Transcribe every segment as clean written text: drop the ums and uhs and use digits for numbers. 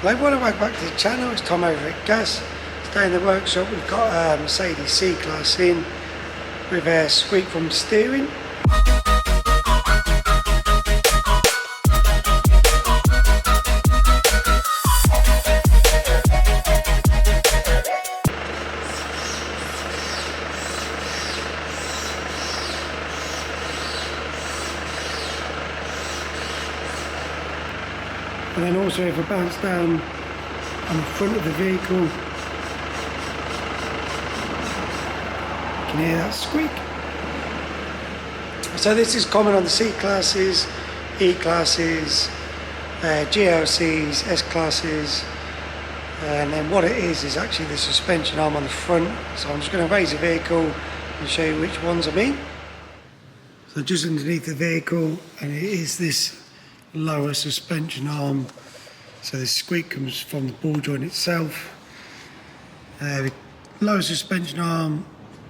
Welcome back to the channel. It's Tom over at Gas. Today in the workshop we've got a Mercedes C-Class in with a squeak from the steering. And then also if I bounce down on the front of the vehicle, you can hear that squeak. So this is common on the C-Classes, E-Classes, GLCs, S-Classes, and then what it is actually the suspension arm on the front. So I'm just going to raise the vehicle and show you which ones I mean. So just underneath the vehicle, and it is this lower suspension arm, so the squeak comes from the ball joint itself. Lower suspension arm,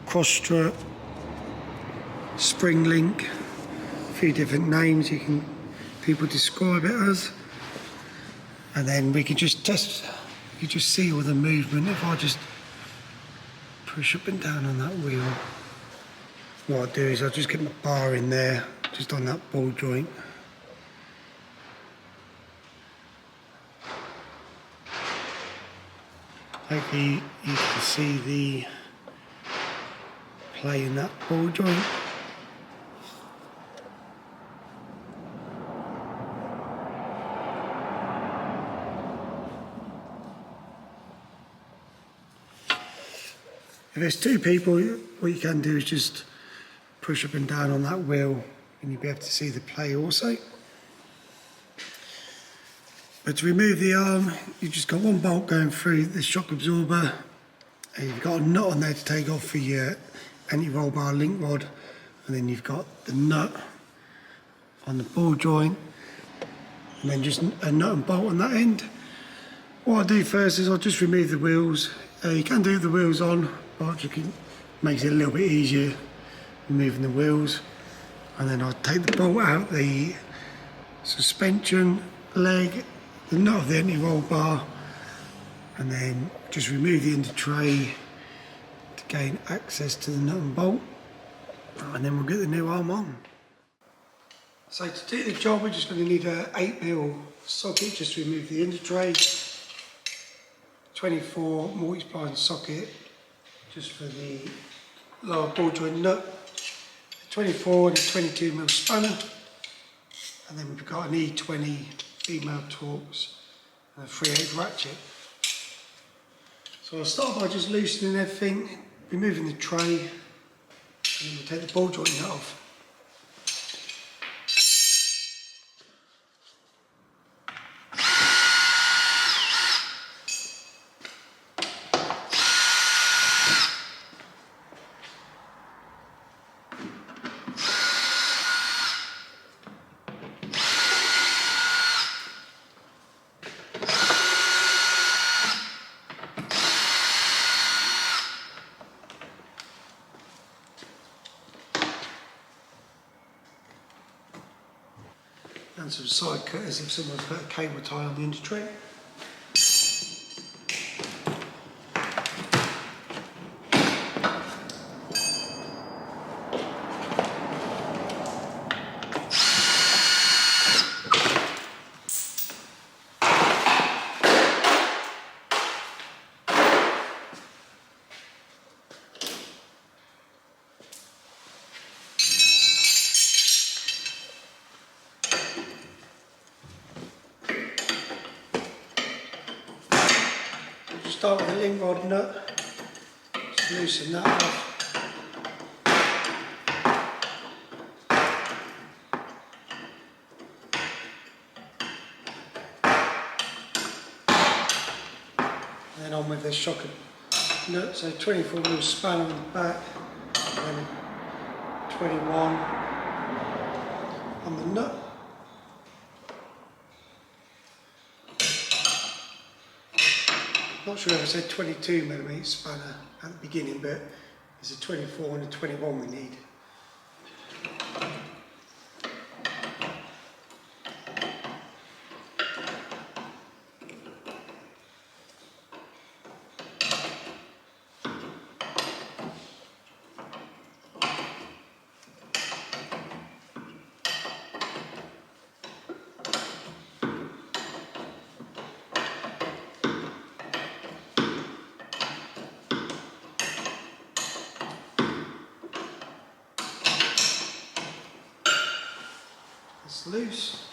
cross strut, spring link, a few different names people describe it as, and then we can just test. You just see all the movement. If I just push up and down on that wheel, what I do is I just get my bar in there, just on that ball joint. Hopefully you can see the play in that ball joint. If there's two people, what you can do is just push up and down on that wheel and you'll be able to see the play also. But to remove the arm, you've just got one bolt going through the shock absorber, and you've got a nut on there to take off for your anti-roll bar link rod, and then you've got the nut on the ball joint, and then just a nut and bolt on that end. What I'll do first is I'll just remove the wheels. You can do the wheels on, but it makes it a little bit easier removing the wheels. And then I'll take the bolt out, the suspension leg, the nut of the anti-roll bar, and then just remove the under tray to gain access to the nut and bolt, and then we'll get the new arm on. So to do the job we're just going to need an 8mm socket just to remove the under tray, 24 multi-spline socket just for the lower ball joint nut, 24 and a 22mm spanner, and then we've got an E20 female Torx and a 3/8 ratchet. So I'll start by just loosening everything, removing the tray, and then we'll take the ball joint nut off. And some side cutters if someone's put a cable tie on the under tray. Start with the link rod nut, just loosen that off. And then on with the shock nut, so 24mm spanner on the back, and then 21 on the nut. Not sure if I said 22mm spanner at the beginning, but there's a 24 and a 21 we need. loose.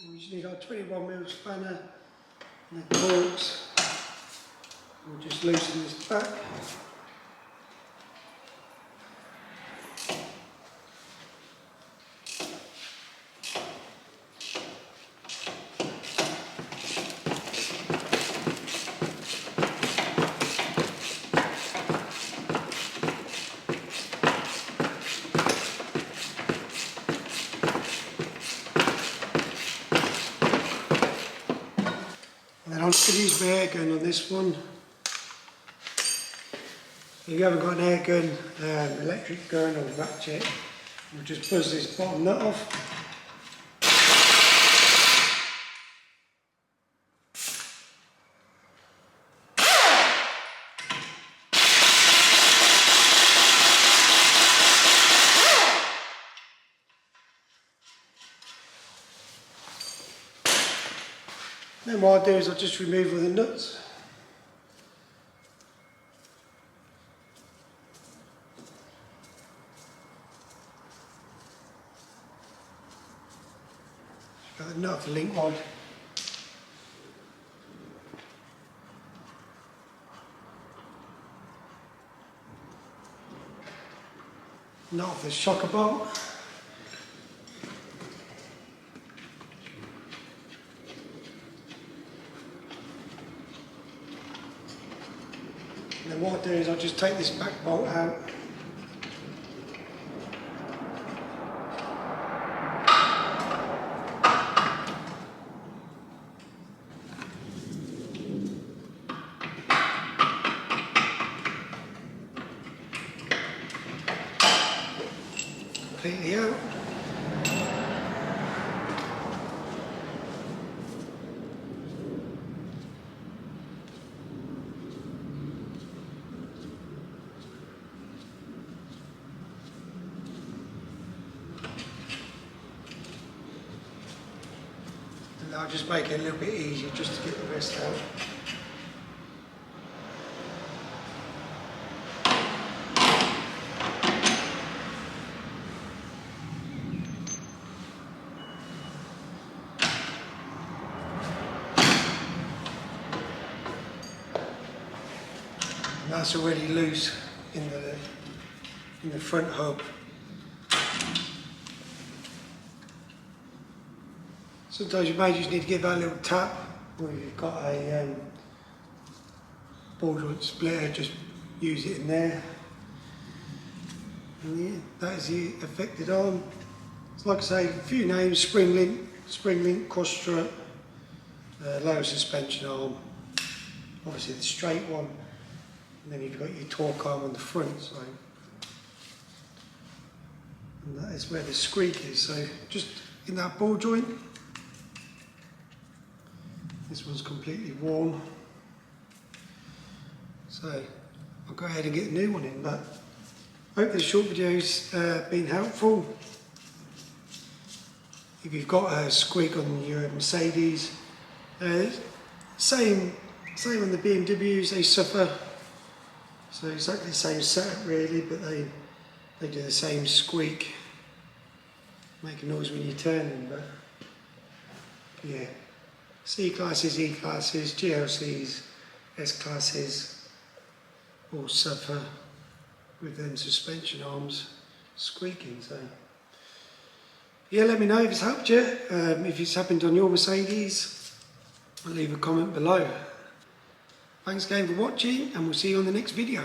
And we just need our 21mm spanner and the corks. We'll just loosen this back. And then I'm just going to use my air gun on this one. If you haven't got an air gun, electric gun or ratchet, we'll just buzz this bottom nut off. Then what I'll do is I'll just remove all the nuts. Got the nut off the link rod. Nut off the shocker bolt. And then what I'll do is I'll just take this back bolt out. Completely out. And I'll just make it a little bit easier just to get the rest out. And that's already loose in the front hub. Sometimes you may just need to give that a little tap, or if you've got a ball joint splitter, just use it in there. And yeah, that is the affected arm. So like I say, a few names: spring link, cross strut, lower suspension arm, obviously the straight one, and then you've got your torque arm on the front. So, and that is where the squeak is. So just in that ball joint. This one's completely worn, so I'll go ahead and get a new one in, but I hope this short video's been helpful. If you've got a squeak on your Mercedes, same on the BMWs, they suffer, so exactly the same setup really, but they do the same squeak, make a noise when you're turning, but yeah. C-classes, E-classes, GLCs, S-classes all suffer with them suspension arms squeaking. So yeah, let me know if it's helped you. If it's happened on your Mercedes, leave a comment below. Thanks again for watching, and we'll see you on the next video.